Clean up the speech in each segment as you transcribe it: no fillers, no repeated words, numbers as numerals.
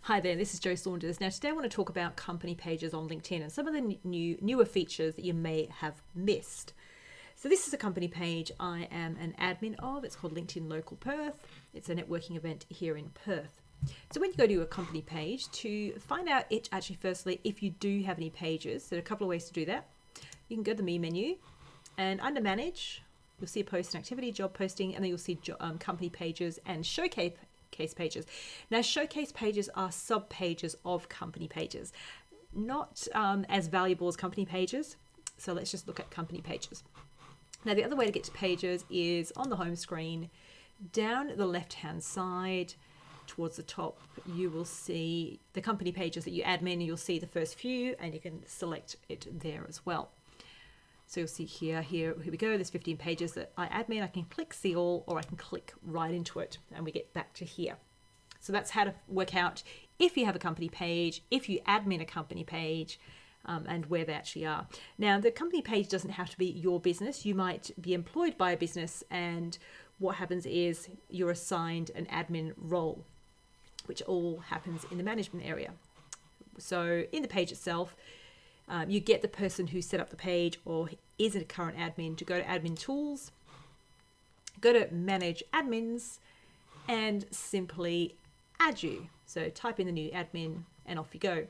Hi there, this is Jo Saunders. Now today I want to talk about company pages on LinkedIn and some of the newer features that you may have missed. So this is a company page I am an admin of. It's called LinkedIn Local Perth. It's a networking event here in Perth. So when you go to a company page, to find out firstly, if you do have any pages, there are a couple of ways to do that. You can go to the Me menu and under Manage, you'll see a post and activity, job posting, and then you'll see company pages and showcase pages. Now, showcase pages are sub pages of company pages, not as valuable as company pages. So let's just look at company pages. Now, the other way to get to pages is on the home screen, down the left-hand side, towards the top, you will see the company pages that you admin, and you'll see the first few, and you can select it there as well. So you'll see here we go. There's 15 pages that I admin. I can click see all, or I can click right into it, and we get back to here. So that's how to work out if you have a company page, if you admin a company page, and where they actually are. Now, the company page doesn't have to be your business. You might be employed by a business, and what happens is you're assigned an admin role, which all happens in the management area. So in the page itself, you get the person who set up the page or is a current admin to go to admin tools, go to manage admins, and simply add you. So type in the new admin and off you go.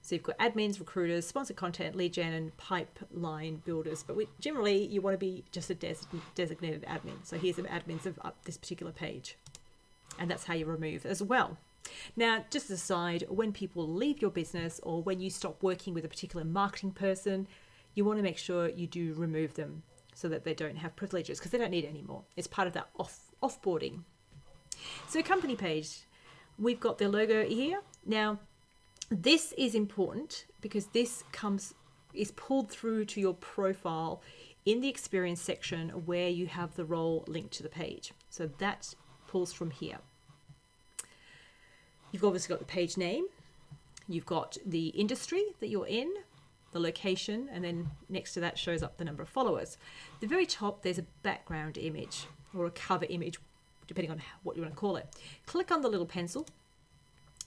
So you've got admins, recruiters, sponsored content, lead gen, and pipeline builders. But generally, you want to be just a designated admin. So here's the admins of this particular page. And that's how you remove as well. Now, just as a side, when people leave your business or when you stop working with a particular marketing person, you want to make sure you do remove them so that they don't have privileges, because they don't need it anymore. It's part of that offboarding. So company page, we've got their logo here. Now, this is important because this is pulled through to your profile in the experience section where you have the role linked to the page. So that pulls from here. You've obviously got the page name, you've got the industry that you're in, the location, and then next to that shows up the number of followers. At the very top, there's a background image or a cover image, depending on what you want to call it. Click on the little pencil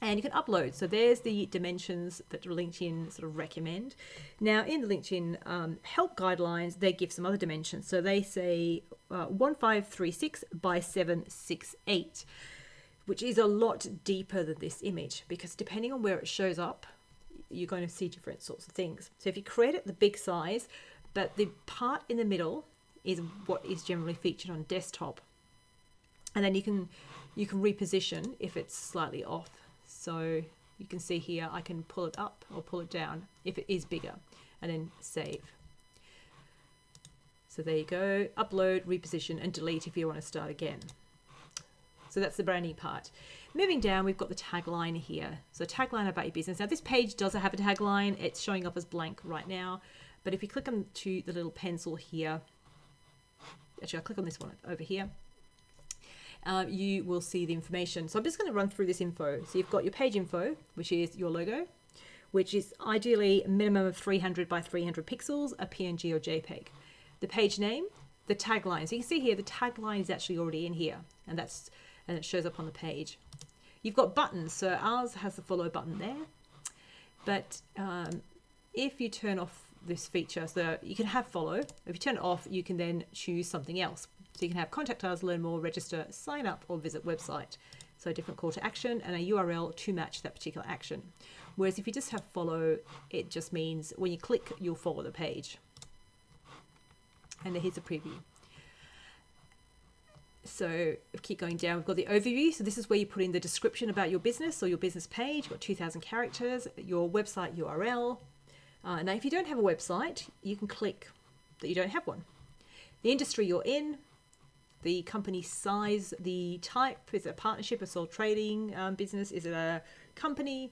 and you can upload. So there's the dimensions that LinkedIn sort of recommend. Now in the LinkedIn help guidelines, they give some other dimensions. So they say 1536 by 768. Which is a lot deeper than this image, because depending on where it shows up, you're going to see different sorts of things. So if you create it the big size, but the part in the middle is what is generally featured on desktop. And then you can reposition if it's slightly off. So you can see here, I can pull it up or pull it down if it is bigger, and then save. So there you go, upload, reposition, and delete if you want to start again. So that's the branding part. Moving down, we've got the tagline here. So tagline about your business. Now this page does have a tagline. It's showing up as blank right now. But if you click on to the little pencil here, actually I'll click on this one over here, you will see the information. So I'm just going to run through this info. So you've got your page info, which is your logo, which is ideally a minimum of 300 by 300 pixels, a PNG or JPEG. The page name, the tagline. So you can see here, the tagline is actually already in here, and it shows up on the page. You've got buttons. So ours has the follow button there. But if you turn off this feature, so you can have follow. If you turn it off, you can then choose something else. So you can have contact us, learn more, register, sign up, or visit website. So a different call to action and a URL to match that particular action. Whereas if you just have follow, it just means when you click, you'll follow the page. And here's a preview. So keep going down, we've got the overview. So this is where you put in the description about your business or your business page. You've got 2,000 characters, your website URL. Now, if you don't have a website, you can click that you don't have one. The industry you're in, the company size, the type, is it a partnership, a sole trading business? Is it a company?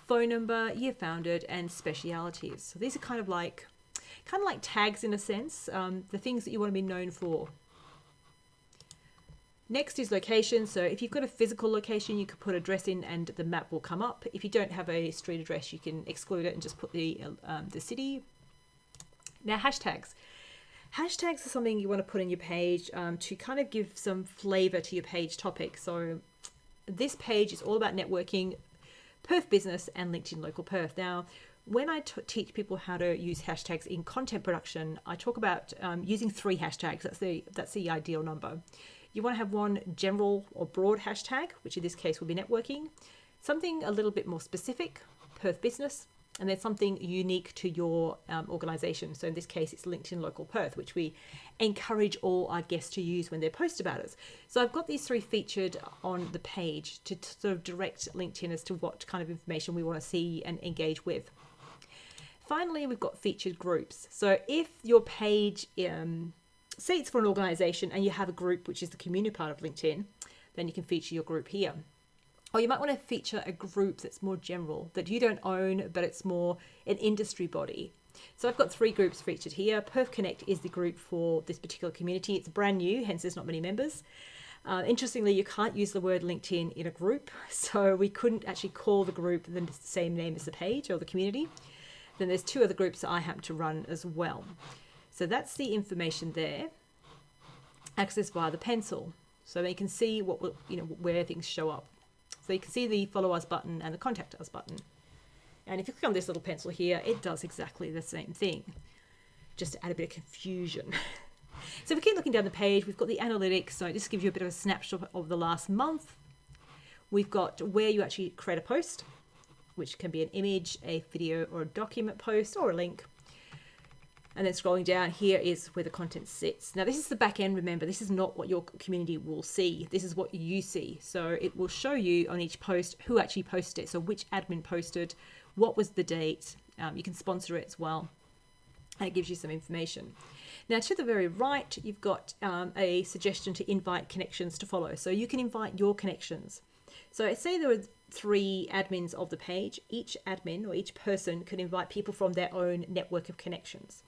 Phone number, year founded, and specialities. So these are kind of like tags in a sense, the things that you want to be known for. Next is location. So if you've got a physical location, you could put address in and the map will come up. If you don't have a street address, you can exclude it and just put the city. Now, hashtags. Hashtags are something you want to put in your page to kind of give some flavor to your page topic. So this page is all about networking. Perth Business and LinkedIn Local Perth. Now, when I teach people how to use hashtags in content production, I talk about using 3 hashtags. That's the ideal number. You want to have one general or broad hashtag, which in this case will be networking, something a little bit more specific, Perth Business, and then something unique to your organization. So in this case, it's LinkedIn Local Perth, which we encourage all our guests to use when they post about us. So I've got these 3 featured on the page to sort of direct LinkedIn as to what kind of information we want to see and engage with. Finally, we've got featured groups. So if your page, say it's for an organization and you have a group, which is the community part of LinkedIn, then you can feature your group here. Or you might want to feature a group that's more general, that you don't own, but it's more an industry body. So I've got 3 groups featured here. Perth Connect is the group for this particular community. It's brand new, hence there's not many members. Interestingly, you can't use the word LinkedIn in a group, so we couldn't actually call the group the same name as the page or the community. Then there's 2 other groups that I happen to run as well. So that's the information there. Access via the pencil, so they can see what where things show up. So you can see the follow us button and the contact us button. And if you click on this little pencil here, it does exactly the same thing, just to add a bit of confusion. So if we keep looking down the page, we've got the analytics. So it just gives you a bit of a snapshot of the last month. We've got where you actually create a post, which can be an image, a video, or a document post, or a link. And then scrolling down, here is where the content sits. Now this is the back end, remember, this is not what your community will see. This is what you see. So it will show you on each post who actually posted it. So which admin posted, what was the date. You can sponsor it as well. And it gives you some information. Now to the very right, you've got a suggestion to invite connections to follow. So you can invite your connections. So say there were 3 admins of the page. Each admin or each person can invite people from their own network of connections.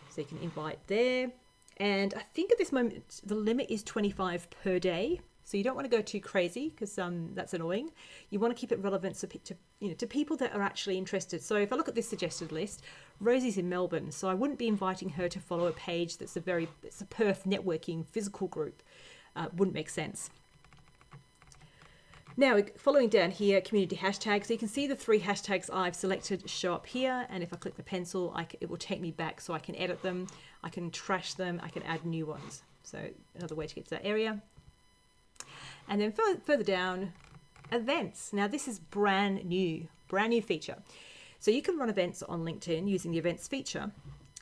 So you can invite there. And I think at this moment, the limit is 25 per day. So you don't want to go too crazy because that's annoying. You want to keep it relevant to people that are actually interested. So if I look at this suggested list, Rosie's in Melbourne. So I wouldn't be inviting her to follow a page it's a Perth networking physical group. Wouldn't make sense. Now, following down here, community hashtags. So you can see the 3 hashtags I've selected show up here. And if I click the pencil, it will take me back so I can edit them. I can trash them. I can add new ones. So another way to get to that area. And then further down, events. Now, this is brand new feature. So you can run events on LinkedIn using the events feature.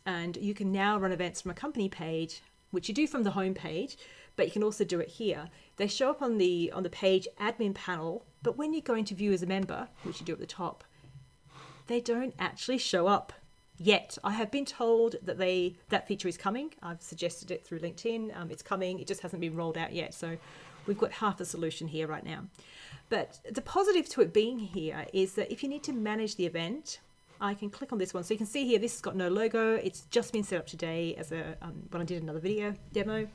And you can now run events from a company page, which you do from the home page, but you can also do it here. They show up on the page admin panel, but when you're going to view as a member, which you do at the top, they don't actually show up yet. I have been told that that feature is coming. I've suggested it through LinkedIn. It's coming. It just hasn't been rolled out yet. So we've got half the solution here right now. But the positive to it being here is that if you need to manage the event, I can click on this one. So you can see here, this has got no logo. It's just been set up today as when I did another video demo.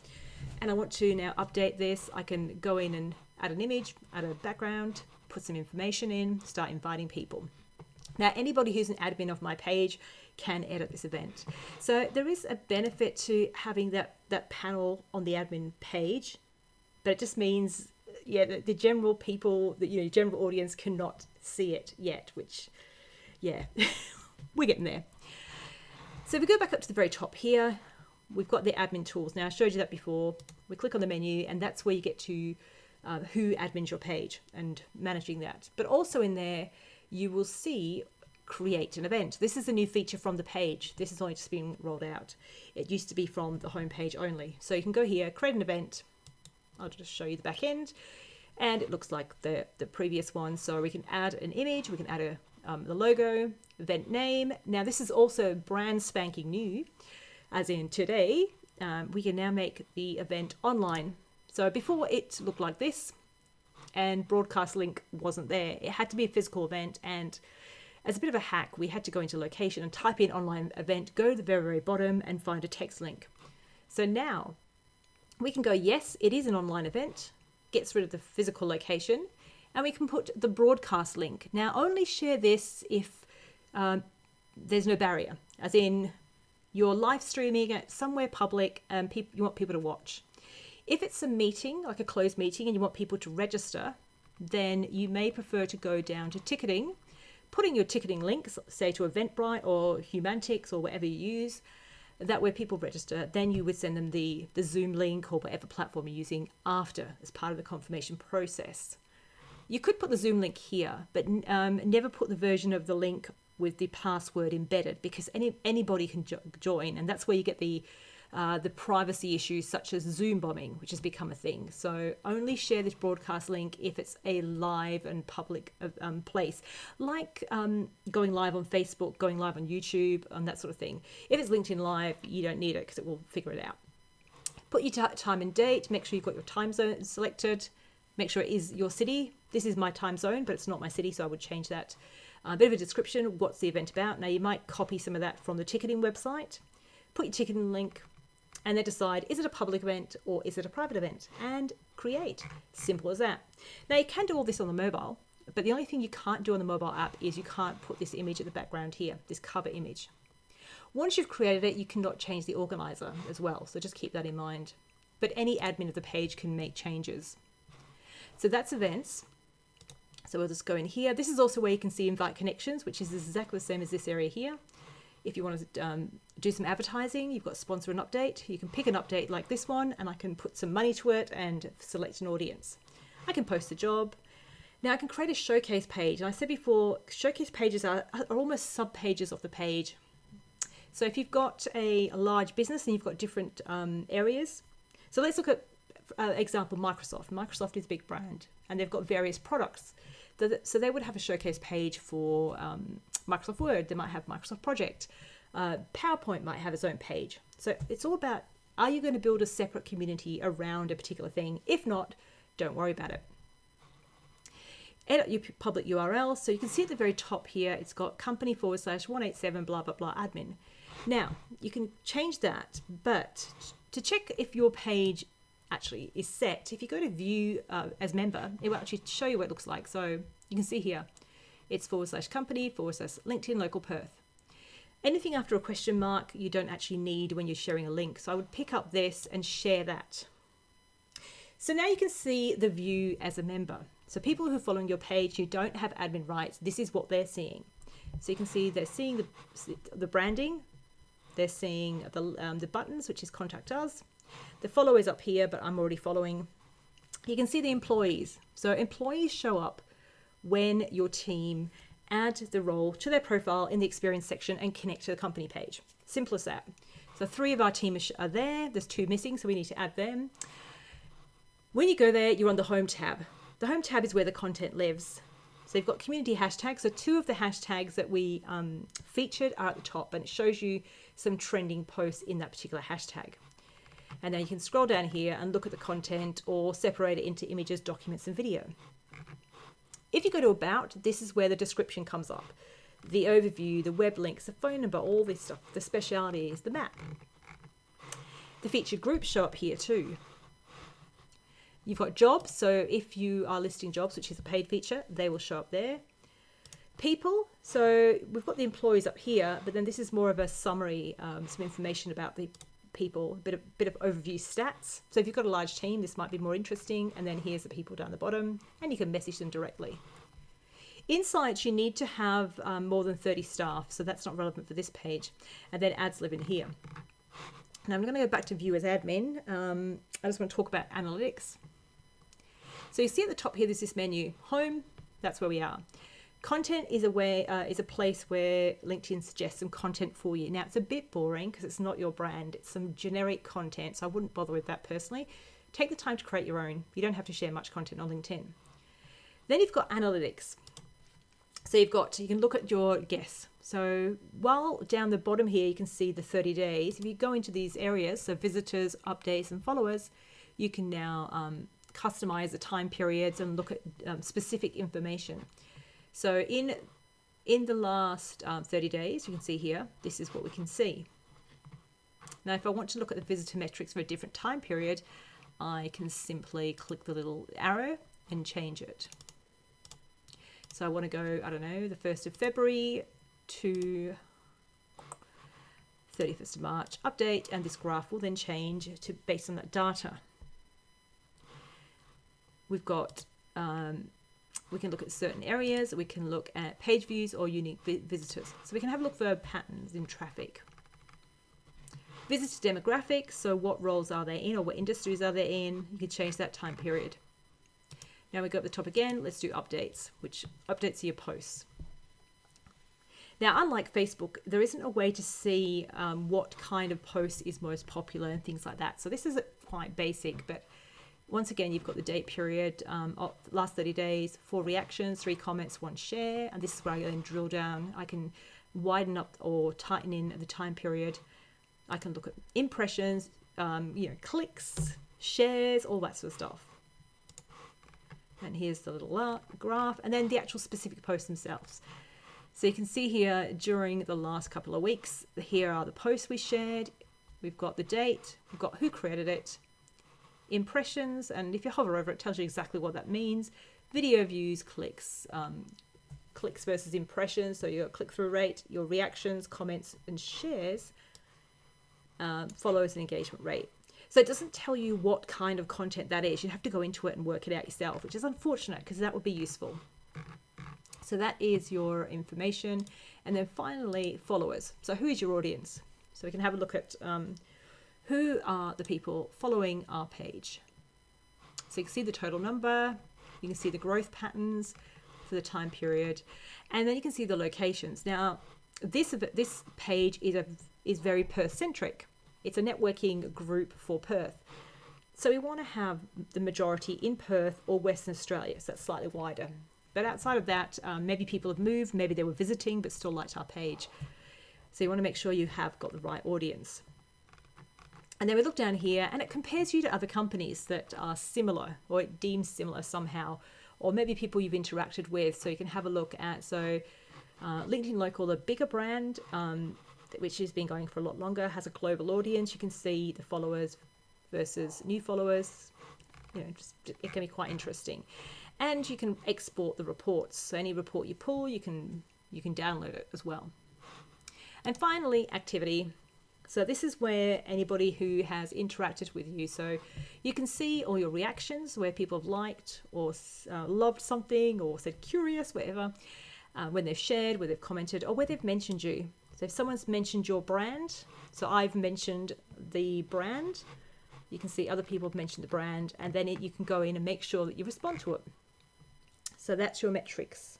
And I want to now update this. I can go in and add an image, add a background, put some information in, start inviting people. Now, anybody who's an admin of my page can edit this event. So there is a benefit to having that panel on the admin page, but it just means, the general people, the general audience cannot see it yet, which, we're getting there. So if we go back up to the very top here, we've got the admin tools. Now, I showed you that before. We click on the menu, and that's where you get to who admins your page and managing that. But also in there, you will see create an event. This is a new feature from the page. This is only just being rolled out. It used to be from the home page only. So you can go here, create an event. I'll just show you the back end. And it looks like the previous one. So we can add an image. We can add the logo, event name. Now, this is also brand spanking new. As in today, we can now make the event online. So before it looked like this, and broadcast link wasn't there. It had to be a physical event, and as a bit of a hack, we had to go into location and type in online event, go to the very, very bottom and find a text link. So now we can go, yes, it is an online event, gets rid of the physical location, and we can put the broadcast link. Now, only share this if there's no barrier, as in you're live streaming at somewhere public and you want people to watch. If it's a meeting, like a closed meeting, and you want people to register, then you may prefer to go down to ticketing, put in your ticketing links, say to Eventbrite or Humantix or whatever you use. That way people register, then you would send them the Zoom link or whatever platform you're using after as part of the confirmation process. You could put the Zoom link here, but never put the version of the link with the password embedded, because anybody can join, and that's where you get the privacy issues such as Zoom bombing, which has become a thing. So only share this broadcast link if it's a live and public place, like going live on Facebook, going live on YouTube, and that sort of thing. If it's LinkedIn Live, you don't need it because it will figure it out. Put your time and date, make sure you've got your time zone selected, make sure it is your city. This is my time zone, but it's not my city, so I would change that. A bit of a description, what's the event about. Now you might copy some of that from the ticketing website, put your ticketing link, and then decide, is it a public event or is it a private event? And create. Simple as that. Now you can do all this on the mobile, but the only thing you can't do on the mobile app is you can't put this image at the background here, this cover image. Once you've created it, you cannot change the organizer as well, so just keep that in mind. But any admin of the page can make changes. So that's events. So we'll just go in here. This is also where you can see invite connections, which is exactly the same as this area here. If you want to do some advertising, you've got sponsor an update. You can pick an update like this one, and I can put some money to it and select an audience. I can post a job. Now I can create a showcase page. And I said before, showcase pages are almost sub-pages of the page. So if you've got a large business and you've got different areas. So let's look at, example, Microsoft. Microsoft is a big brand, and they've got various products. So they would have a showcase page for Microsoft Word. They might have Microsoft Project. PowerPoint might have its own page. So it's all about, are you going to build a separate community around a particular thing? If not, don't worry about it. Edit your public URL. So you can see at the very top here, it's got company/187 blah, blah, blah admin. Now, you can change that, but to check if your page actually is set, if you go to view as member, it will actually show you what it looks like. So you can see here, it's /company/LinkedIn local Perth. Anything after a question mark, you don't actually need when you're sharing a link. So I would pick up this and share that. So now you can see the view as a member. So people who are following your page who don't have admin rights, this is what they're seeing. So you can see they're seeing the branding, they're seeing the buttons, which is contact us. The follow is up here, but I'm already following. You can see the employees. So employees show up when your team add the role to their profile in the experience section and connect to the company page. Simple as that. So 3 of our team are there. There's 2 missing, so we need to add them. When you go there, you're on the home tab. The home tab is where the content lives. So you've got community hashtags. So 2 of the hashtags that we featured are at the top, and it shows you some trending posts in that particular hashtag. And then you can scroll down here and look at the content or separate it into images, documents, and video. If you go to About, this is where the description comes up. The overview, the web links, the phone number, all this stuff, the specialities, the map. The featured groups show up here too. You've got jobs, so if you are listing jobs, which is a paid feature, they will show up there. People, so we've got the employees up here, but then this is more of a summary, some information about the people, a bit of overview stats. So if you've got a large team, this might be more interesting. And then here's the people down the bottom, and you can message them directly. Insights, you need to have more than 30 staff, so that's not relevant for this page. And then ads live in here. Now I'm going to go back to view as admin. I just want to talk about analytics. So you see at the top here, there's this menu, home, that's where we are. Content is a place where LinkedIn suggests some content for you. Now, it's a bit boring because it's not your brand. It's some generic content, so I wouldn't bother with that personally. Take the time to create your own. You don't have to share much content on LinkedIn. Then you've got analytics. So you can look at your guests. So while down the bottom here, you can see the 30 days. If you go into these areas, so visitors, updates, and followers, you can now customize the time periods and look at specific information. So in the last 30 days, you can see here, this is what we can see. Now, if I want to look at the visitor metrics for a different time period, I can simply click the little arrow and change it. So I want to go, I don't know, the 1st of February to 31st of March, update, and this graph will then change based on that data. We've got We can look at certain areas. We can look at page views or unique visitors. So we can have a look for patterns in traffic. Visitor demographics, so what roles are they in or what industries are they in? You can change that time period. Now we go up the top again. Let's do updates, which updates your posts. Now, unlike Facebook, there isn't a way to see what kind of post is most popular and things like that. So this is quite basic, but once again, you've got the date period, last 30 days, 4 reactions, 3 comments, 1 share. And this is where I can drill down. I can widen up or tighten in the time period. I can look at impressions, clicks, shares, all that sort of stuff. And here's the little graph, and then the actual specific posts themselves. So you can see here during the last couple of weeks, here are the posts we shared. We've got the date, we've got who created it, impressions, and if you hover over it, it tells you exactly what that means. Video views, clicks, clicks versus impressions. So your click-through rate, your reactions, comments, and shares, follows and engagement rate. So it doesn't tell you what kind of content that is. You have to go into it and work it out yourself, which is unfortunate because that would be useful. So that is your information. And then finally, followers. So who is your audience? So we can have a look at who are the people following our page. So you can see the total number. You can see the growth patterns for the time period. And then you can see the locations. Now, this page is very Perth-centric. It's a networking group for Perth. So we want to have the majority in Perth or Western Australia. So that's slightly wider. But outside of that, maybe people have moved, maybe they were visiting, but still liked our page. So you want to make sure you have got the right audience. And then we look down here and it compares you to other companies that are similar or it deems similar somehow, or maybe people you've interacted with. So you can have a look at, LinkedIn Local, the bigger brand, which has been going for a lot longer, has a global audience. You can see the followers versus new followers. It can be quite interesting. And you can export the reports. So any report you pull, you can download it as well. And finally, activity. So this is where anybody who has interacted with you. So you can see all your reactions, where people have liked or loved something or said curious, whatever, when they've shared, where they've commented, or where they've mentioned you. So if someone's mentioned your brand, so I've mentioned the brand, you can see other people have mentioned the brand, and then you can go in and make sure that you respond to it. So that's your metrics.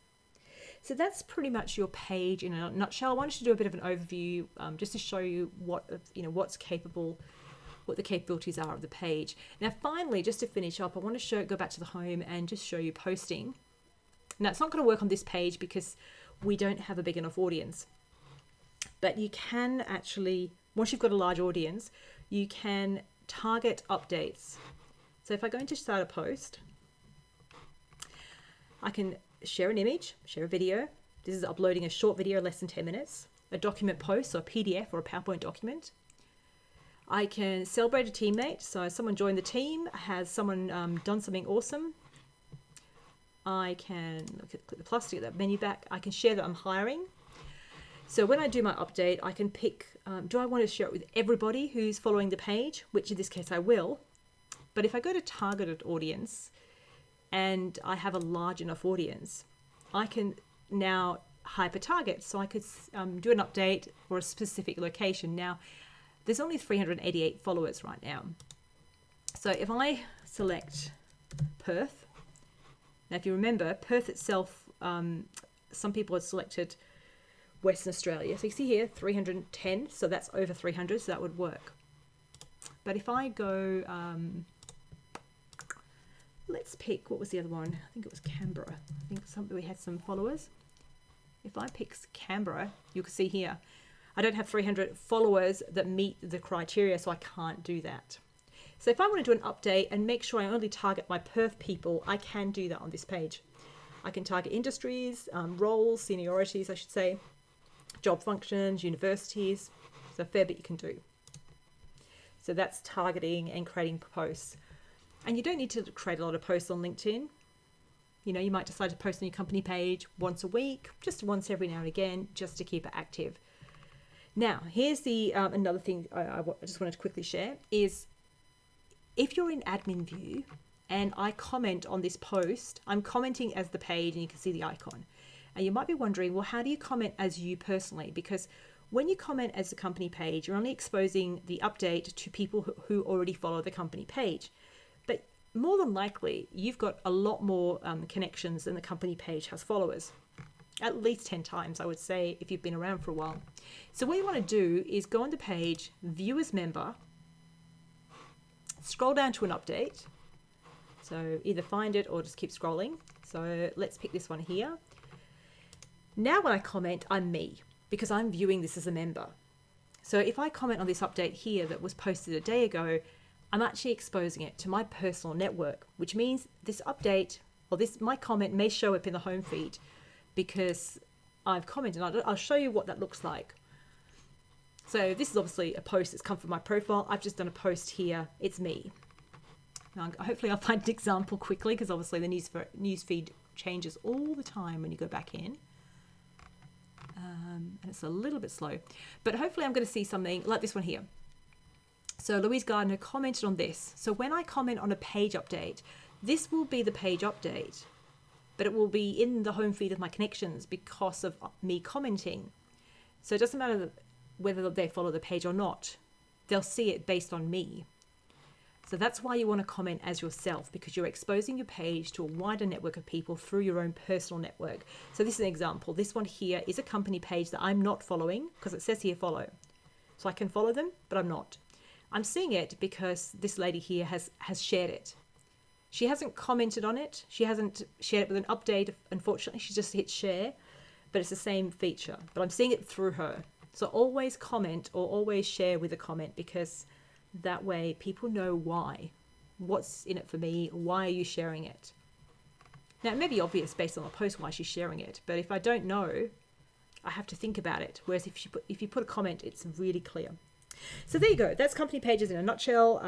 So that's pretty much your page in a nutshell. I wanted to do a bit of an overview just to show you what's capable, what the capabilities are of the page. Now, finally, just to finish up, I want to go back to the home and just show you posting. Now, it's not going to work on this page because we don't have a big enough audience. But you can actually, once you've got a large audience, you can target updates. So if I go into start a post, I can share an image, share a video. This is uploading a short video, less than 10 minutes, a document post, so a PDF or a PowerPoint document. I can celebrate a teammate. So someone joined the team, has someone done something awesome. I can click the plus to get that menu back. I can share that I'm hiring. So when I do my update, I can pick, do I want to share it with everybody who's following the page, which in this case I will. But if I go to targeted audience and I have a large enough audience, I can now hyper target. So I could do an update for a specific location. Now, there's only 388 followers right now. So if I select Perth, now if you remember, Perth itself, some people have selected Western Australia. So you see here, 310, so that's over 300, so that would work. But if I go, let's pick, what was the other one? I think it was Canberra. I think we had some followers. If I pick Canberra, you can see here, I don't have 300 followers that meet the criteria, so I can't do that. So if I want to do an update and make sure I only target my Perth people, I can do that on this page. I can target industries, roles, seniorities, I should say, job functions, universities. So a fair bit you can do. So that's targeting and creating posts. And you don't need to create a lot of posts on LinkedIn. You might decide to post on your company page once a week, just once every now and again, just to keep it active. Now, here's the another thing I just wanted to quickly share is if you're in admin view, and I comment on this post, I'm commenting as the page and you can see the icon. And you might be wondering, well, how do you comment as you personally? Because when you comment as a company page, you're only exposing the update to people who already follow the company page. But more than likely, you've got a lot more connections than the company page has followers. At least 10 times, I would say, if you've been around for a while. So what you want to do is go on the page, view as member, scroll down to an update. So either find it or just keep scrolling. So let's pick this one here. Now when I comment, I'm me, because I'm viewing this as a member. So if I comment on this update here that was posted a day ago, I'm actually exposing it to my personal network, which means this update or my comment may show up in the home feed because I've commented. I'll show you what that looks like. So this is obviously a post that's come from my profile. I've just done a post here. It's me. Now, hopefully I'll find an example quickly because obviously the news feed changes all the time when you go back in. And it's a little bit slow, but hopefully I'm going to see something like this one here. So Louise Gardner commented on this. So when I comment on a page update, this will be the page update, but it will be in the home feed of my connections because of me commenting. So it doesn't matter whether they follow the page or not. They'll see it based on me. So that's why you want to comment as yourself, because you're exposing your page to a wider network of people through your own personal network. So this is an example. This one here is a company page that I'm not following because it says here follow. So I can follow them, but I'm not. I'm seeing it because this lady here has shared it. She hasn't commented on it. She hasn't shared it with an update. Unfortunately, she just hit share, but it's the same feature. But I'm seeing it through her. So always comment or always share with a comment, because that way people know why. What's in it for me? Why are you sharing it? Now, it may be obvious based on the post why she's sharing it, but if I don't know, I have to think about it. Whereas if you put a comment, it's really clear. So there you go. That's company pages in a nutshell.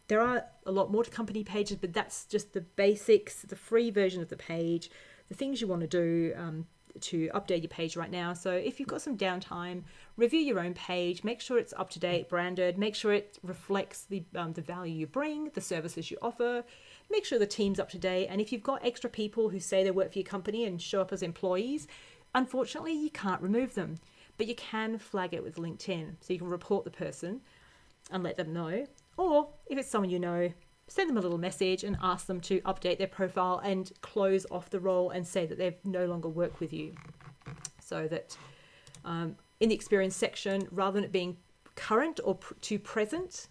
There are a lot more to company pages, but that's just the basics, the free version of the page, the things you want to do to update your page right now. So if you've got some downtime, review your own page, make sure it's up to date, branded, make sure it reflects the value you bring, the services you offer, make sure the team's up to date. And if you've got extra people who say they work for your company and show up as employees, unfortunately, you can't remove them, but you can flag it with LinkedIn. So you can report the person and let them know. Or if it's someone you know, send them a little message and ask them to update their profile and close off the role and say that they no longer work with you. So that in the experience section, rather than it being current or to present,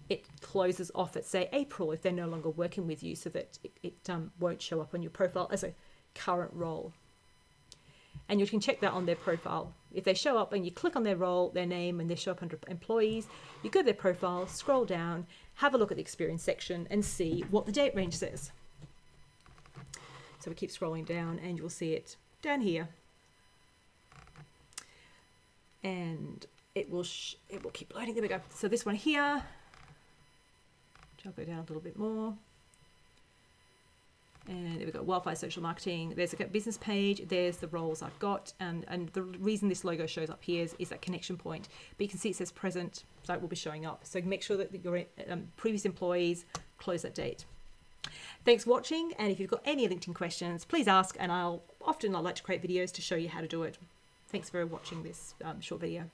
it closes off at, say, April if they're no longer working with you, so that it won't show up on your profile as a current role. And you can check that on their profile. If they show up and you click on their role, their name, and they show up under employees, you go to their profile, scroll down, have a look at the experience section and see what the date range says. So we keep scrolling down and you'll see it down here. And it will keep loading. There we go. So this one here, I'll go down a little bit more. And there we go, Wildfire Social Marketing. There's a business page. There's the roles I've got. And the reason this logo shows up here is that connection point. But you can see it says present, so it will be showing up. So make sure that your previous employees close that date. Thanks for watching. And if you've got any LinkedIn questions, please ask. And I'd like to create videos to show you how to do it. Thanks for watching this short video.